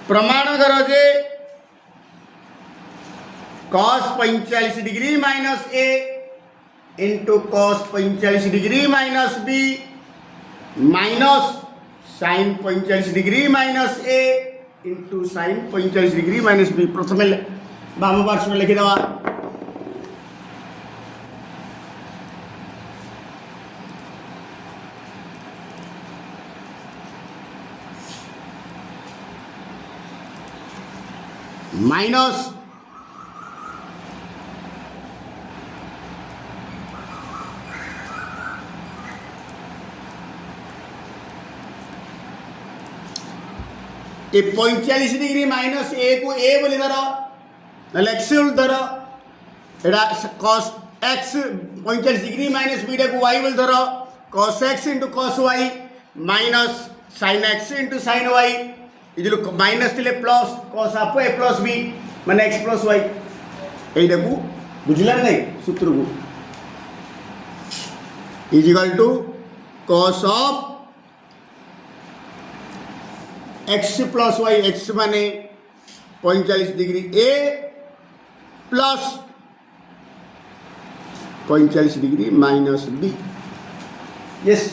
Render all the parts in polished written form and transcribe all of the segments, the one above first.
प्रमाण करो जे cos 45 degree minus A into cos 45 degree minus B minus sin 45 degree minus A into sin 45 degree minus B. प्रथम बाम पार्श्व लिखिदेवा minus A 45 degree minus A को ए बोली धर ना एक्स धर एटा cos x 45 degree minus B को y बोली धर cos x into cos y minus sin x into sin y इधर माइनस थिले प्लस cos आप ए प्लस बी माने x प्लस y एटा को बुझला नहीं सूत्र को is equal to cos of x plus y x माने 45 degree a plus 45 degree minus b। Yes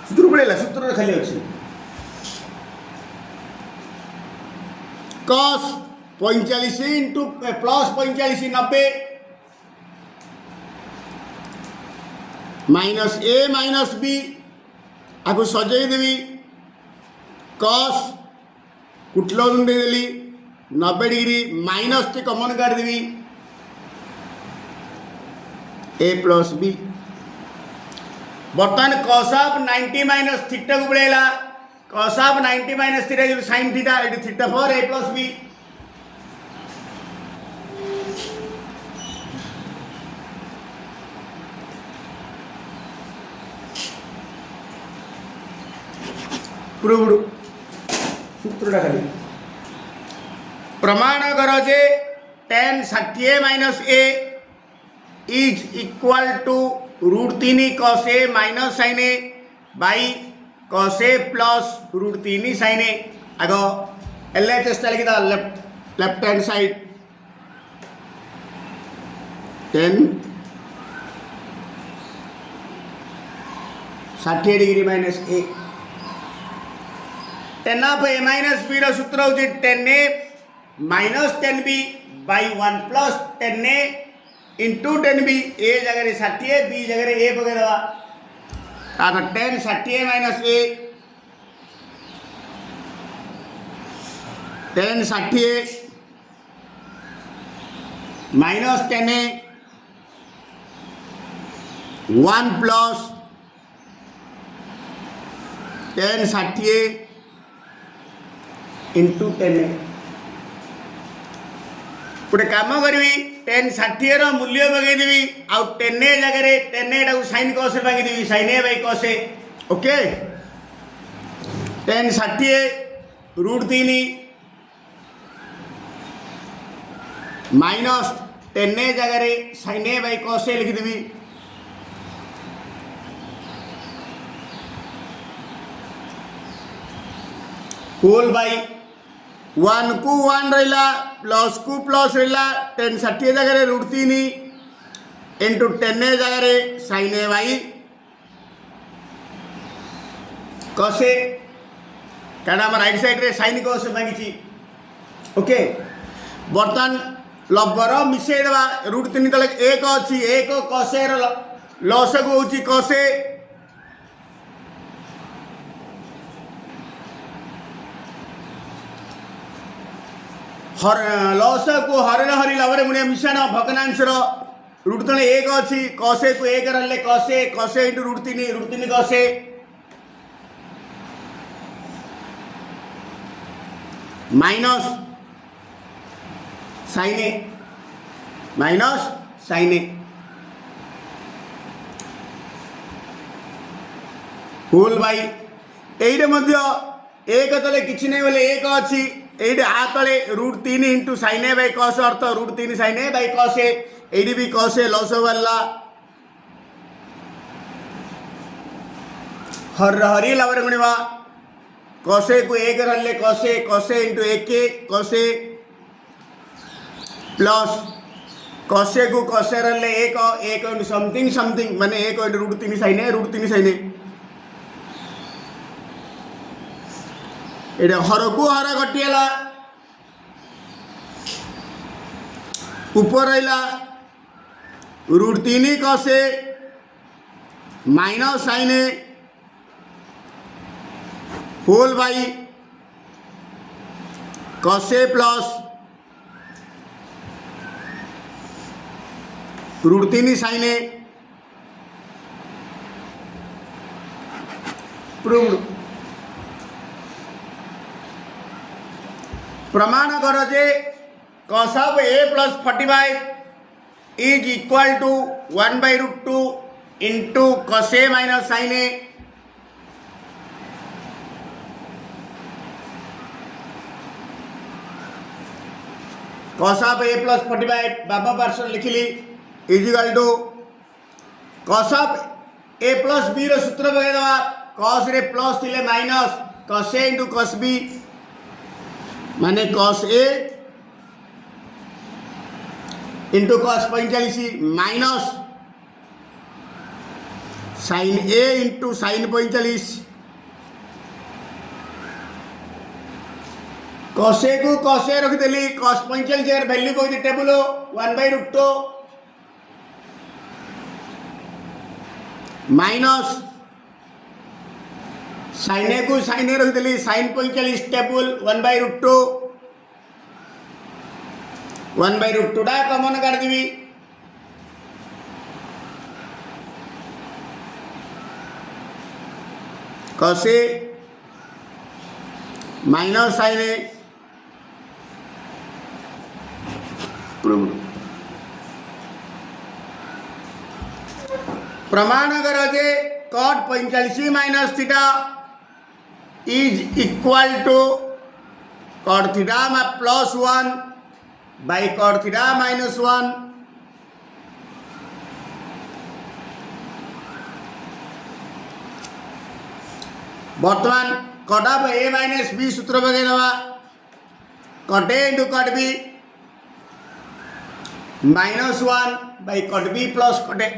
सूत्र पड़ेगा सूत्र खाली अच्छी cos 45 into plus 45 90 minus a minus b आपको सजाई देवी cos कुठलो देली 90 डिग्री माइनस टी कॉमन कर देवी a प्लस b। बर्तमान cos ऑफ 90 माइनस थीटा को पड़ेगा cos ऑफ 90 माइनस थीटा जो sin theta it theta for a plus b। Proved सूत्रटा खाली प्रमाण करो जे tan 60 माइनस a is equal to √3 cos a minus sin a by cos a plus √3 sin a। आगो LHS लिखिदा left hand side tan 60 degree minus a tan of a minus b रो सूत्र होची tan a minus tan b by 1 plus tan a into tan b a जगह रे 60 b जगह रे a पकड़ दवा आता tan 60 माइनस a tan 60 minus tan a 1 plus tan 60 into tan a। गोटे कम करी tan 60 रो मूल्य पकईदेवी आउ tan a जगह tan a टाक sin cos पकईदेवी sin a by cos a। Okay tan 60 √3 minus tan a जगह sin a by cos a लिखिदेवी whole by 1 को 1 रहा प्लस को प्लस रहा tan 60 जगह √3 इंटू tan a जगह sin a by cos a कारण आम राइट साइड रे sin cos मांगी। ओके बर्तमान लब्बर मिसई देवा √3 तले 1 अच्छी 1 cos a लस को होची cos a हर लस को हरण हरी लवरे मुनिया मिश्रण भग्नांश रूट तले 1 अच्छी cos a को 1 रले cos a into √3 cos a minus sin a minus sin a whole by एइडे मध्य 1 तले किछि नै बोले 1 अच्छी एइडे आ तले √3 into sin a by cos earth √3 sin a by cos a एइडे भी cos a लॉस वाला हर हरी लावर गुणवा कसे को एक रल्ले कसे कसे इंटू एक के कसे प्लस कसे को कसे रल्ले एक इंटू समथिंग समथिंग माने एक इंटू रूट तीन साइने ये हर को हर कटिगला ऊपर रहा रूट तीन कसे माइनस साइने होल बाई कसे प्लस रूट तीन साइने प्रूव्ड। प्रमाण कर जे cos of a plus 45 is equal to 1 by root 2 into cos a minus sin a। cos of a plus 45 बाबा पार्सल लिखिली is equal to cos of a plus b रो सूत्र बगे दवा cos रे प्लस थिले minus cos a into cos b माने cos a into cos 45 minus sin a into sin 45 कसे को कसे रखिदेली cos 45 वैल्यू को table 1 by root 2 minus sin a को sin a रखिदेली sin 45 table 1 by root 2 1 by root 2 टा common कर देवी कसे माइनस sin a प्रमाण करो जे cot 45 minus theta is equal to cot theta में plus 1 by cot theta minus 1 बर्तमान cot of a minus b सूत्र बगे दवा cot a into cot b minus 1 by cot b plus cot a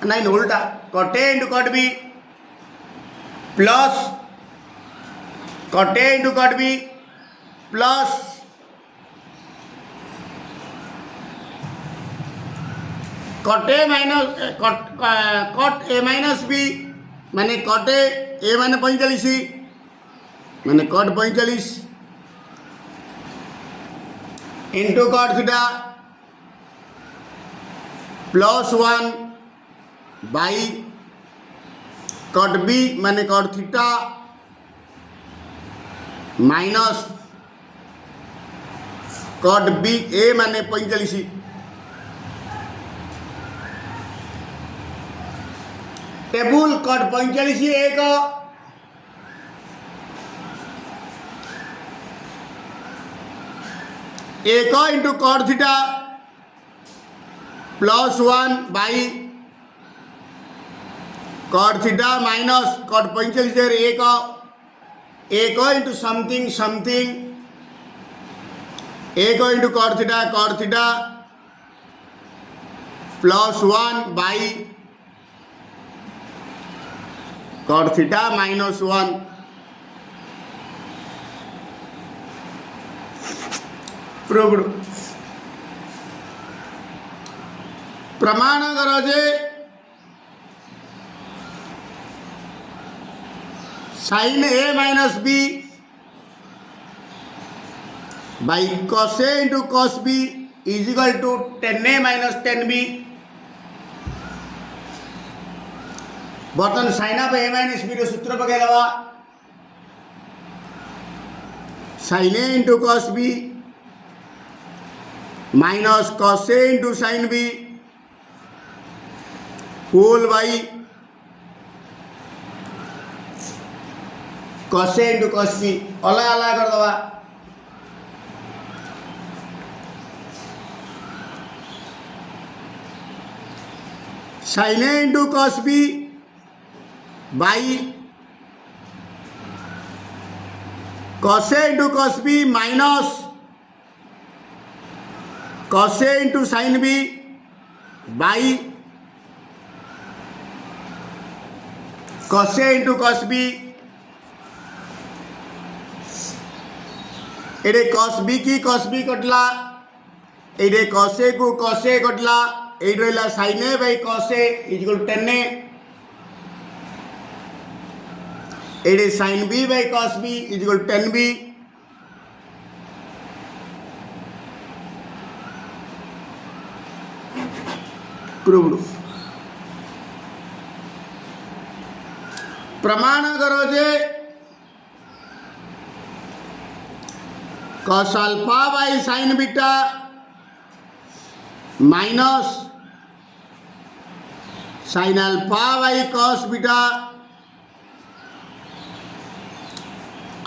नहीं उल्टा cot a into cot b plus cot a into cot b plus cot a minus cot a minus b माने cot a माने 45 माने cot 45 into cot theta plus 1 by cot b माने cot theta minus cot b a माने 45 table cot 45 एक into cot theta plus 1 by cot theta minus cot 45 एक into something something एक into cot theta plus 1 by cot theta minus 1 proved. प्रमाण करो जे sin a minus b by cos a into cos b is equal to 10a minus 10b। बर्तन sin of a minus b सूत्र बगे दवा sin a into cos b minus cos a into sin b whole by cos a into cos b अलग अलग कर दवा sin a into cos b by cos A into cos B minus cos A into sin B by cos A into cos B. एडे cos B की cos B कटला, एडे cos A को cos A कटला, एडे रहा sin A by cos A is equal to tan A. एडे sin B by cos B is equal to tan B. Proved. प्रमाण करो जे cos alpha by sin beta minus sin alpha by cos beta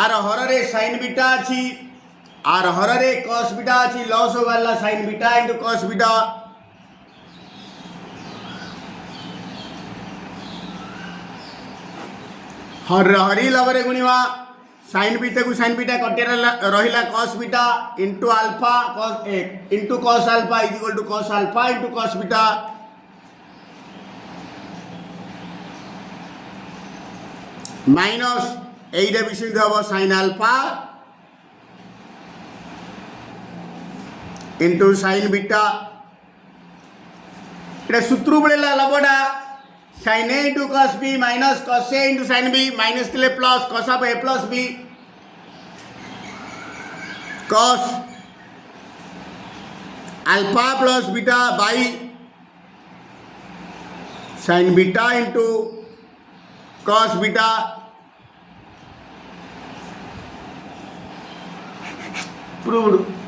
आर हररे sin beta अच्छी आर हररे cos beta अच्छी लॉस हो वाला sin beta into cos beta हर हरी लवरे गुणिवा sin बीटा को sin बीटा कटे रहिला cos beta into alpha cos into cos alpha is equal to cos alpha into cos beta minus एइटा विषय हबो sin alpha into sin beta एटा सूत्र बळेला लबडा sin A into cos B minus cos A into sin B minus के लिए plus cos of A plus B cos alpha plus beta by sin beta into cos beta proved.